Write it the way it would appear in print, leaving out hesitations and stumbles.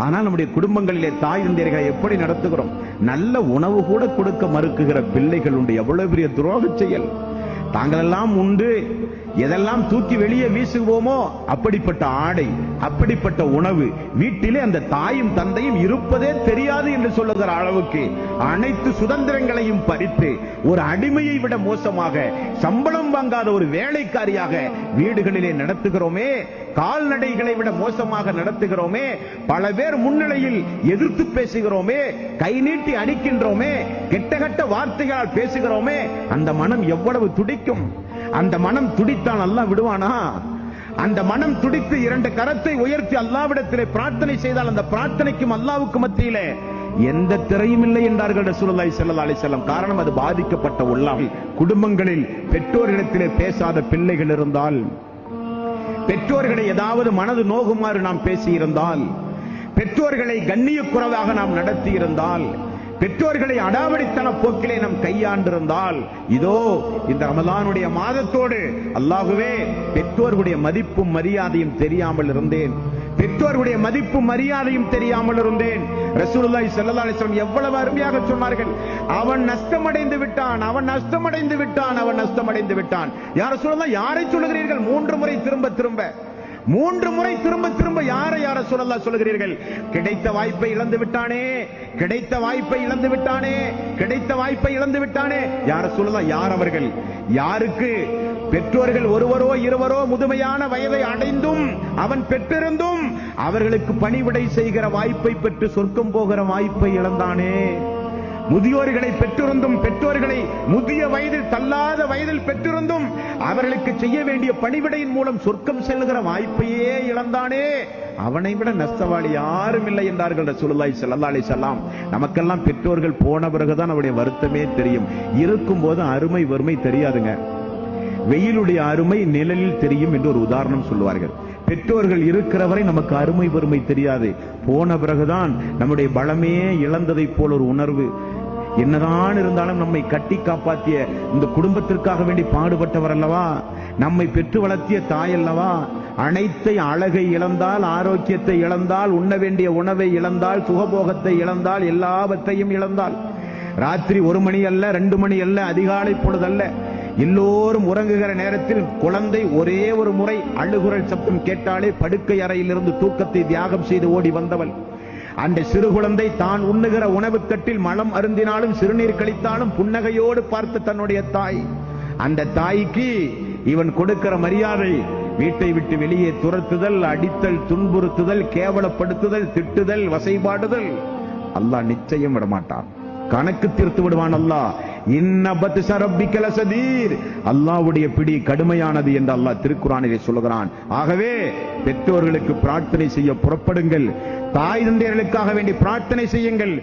ஆனால் நம்முடைய குடும்பங்களிலே தாய் தந்தையர்களை எப்படி நடத்துகிறோம்? நல்ல உணவு கூட கொடுக்க மறுக்குகிற பிள்ளைகள் உண்டு. எவ்வளவு பெரிய துரோக செயல்! தாங்களெல்லாம் உண்டு, எதெல்லாம் தூக்கி வெளியே வீசுவோமோ அப்படிப்பட்ட ஆடை, அப்படிப்பட்ட உணவு, வீட்டிலே அந்த தாயும் தந்தையும் இருப்பதே தெரியாது என்று சொல்லுகிற அளவுக்கு அனைத்து சுதந்திரங்களையும் பறித்து ஒரு அடிமையை விட மோசமாக சம்பளம் வாங்காத ஒரு வேலைக்காரியாக வீடுகளிலே நடத்துகிறோமே, கால்நடைகளை விட மோசமாக நடத்துகிறோமே, பல பேர் முன்னிலையில் எதிர்த்து பேசுகிறோமே, கை நீட்டி அடிக்கின்றோமே, கெட்ட கெட்ட வார்த்தைகளால் பேசுகிறோமே, அந்த மனம் எவ்வளவு துடிக்கும்! அந்த மனம் துடித்தான் அல்லாஹ் விடுவானா? அந்த மனம் துடித்து இரண்டு கரத்தை உயர்த்தி அல்லாஹ்விடத்திலே பிரார்த்தனை செய்தால் அந்த பிரார்த்தனைக்கும் அல்லாஹ்வுக்கு மத்தியிலே எந்த திரையும் இல்லை என்றார்கள் ரசூலுல்லாஹி ஸல்லல்லாஹு அலைஹி வஸல்லம். காரணம், அது பாதிக்கப்பட்ட உள்ளம். குடும்பங்களில் பெற்றோர்களிடத்திலே பேசாத பிள்ளைகள் இருந்தால், பெற்றோர்களை ஏதாவது மனது நோகுமாறு நாம் பேசியிருந்தால், பெற்றோர்களை கண்ணியக்குறைவாக நாம் நடத்தி இருந்தால், பெற்றோர்களை அடாவடித்தன போக்கிலே நாம் கையாண்டிருந்தால், இதோ இந்த ரமலானுடைய மாதத்தோடு அல்லாஹ்வே பெற்றோர்களுடைய மதிப்பும் மரியாதையும் தெரியாமல் இருந்தேன், பெற்றோர்களுடைய மதிப்பும் மரியாதையும் தெரியாமல் இருந்தேன். ரசூலுல்லாஹி ஸல்லல்லாஹு அலைஹி வஸல்லம் எவ்வளவு அருமையாக சொன்னார்கள். அவன் நஷ்டமடைந்து விட்டான், அவன் நஷ்டமடைந்து விட்டான், அவன் நஷ்டமடைந்து விட்டான். யா ரசூலல்லாஹ், யாரை சொல்லுகிறீர்கள்? 3 முறை திரும்ப திரும்ப, 3 முறை திரும்ப திரும்ப யாரை யா ரசூலல்லாஹ் சொல்லுகிறீர்கள்? கிடைத்த வாய்ப்பை இழந்து விட்டானே, கிடைத்த வாய்ப்பை இழந்து விட்டானே, கிடைத்த வாய்ப்பை இழந்து விட்டானே. யா ரசூலல்லாஹ், யார் அவர்கள்? யாருக்கு பெற்றோர்கள் ஒருவரோ இருவரோ முதுமையான வயதை அடைந்தும் அவன் பெற்றிருந்தும் அவர்களுக்கு பணிவிடை செய்கிற வாய்ப்பை பெற்று சொர்க்கம் போகிற வாய்ப்பை இழந்தானே. முதியோர்களை பெற்றிருந்தும், பெற்றோர்களை முதிய வயதில் தள்ளாத வயதில் பெற்றிருந்தும் அவர்களுக்கு செய்ய வேண்டிய பணிவிடையின் மூலம் சொர்க்கம் செல்லுகிற வாய்ப்பையே இழந்தானே. அவனை விட நஷ்டவாளி யாரும் இல்லை என்றார்கள் ரசூலுல்லாஹி ஸல்லல்லாஹு அலைஹி வஸல்லம். நமக்கெல்லாம் பெற்றோர்கள் போன பிறகுதான் அவருடைய வருத்தமே தெரியும். இருக்கும் போது அருமை வறுமை தெரியாதுங்க. வெயிலுடைய அருமை நிழலில் தெரியும் என்று ஒரு உதாரணம் சொல்லுவார்கள். பெற்றோர்கள் இருக்கிற வரை நமக்கு அருமை வறுமை தெரியாது. போன பிறகுதான் நம்முடைய பலமே இழந்ததை போல் ஒரு உணர்வு. என்னதான் இருந்தாலும் நம்மை கட்டி காப்பாற்றிய இந்த குடும்பத்திற்காக வேண்டி பாடுபட்டவர் அல்லவா, நம்மை பெற்று வளர்த்திய தாய் அல்லவா. அனைத்தை அழகை இழந்தால், ஆரோக்கியத்தை இழந்தால், உண்ண வேண்டிய உணவை இழந்தால், சுகபோகத்தை இழந்தால், எல்லாவற்றையும் இழந்தால். ராத்திரி 1 மணி அல்ல, 2 மணி அல்ல, அதிகாலை பொழுதல்ல, எல்லோரும் உறங்குகிற நேரத்தில் குழந்தை ஒரே ஒரு முறை அழுகுரல் சப்தம் கேட்டாலே படுக்கை அறையிலிருந்து தூக்கத்தை தியாகம் செய்து ஓடி வந்தவள். அந்த சிறு குழந்தை தான் உண்ணுகிற உணவு தட்டில் மலம் அருந்தினாலும் சிறுநீர் கழித்தாலும் புன்னகையோடு பார்த்த தன்னுடைய தாய். அந்த தாய்க்கு இவன் கொடுக்கிற மரியாதை, வீட்டை விட்டு வெளியே துரத்துதல், அடித்தல், துன்புறுத்துதல், கேவலப்படுத்துதல், திட்டுதல், வசைபாடுதல், அல்லாஹ் நிச்சயம் விடமாட்டான். கணக்கு தீர்த்து விடுவான் அல்லாஹ். அல்லாஹ்வுடைய பிடி கடுமையானது என்று அல்லாஹ் திருக்குர்ஆனிலே சொல்லுகிறான். ஆகவே பெற்றோர்களுக்கு பிரார்த்தனை செய்ய புறப்படுங்கள், தாய் தந்தையர்களுக்காக வேண்டி பிரார்த்தனை செய்யுங்கள்.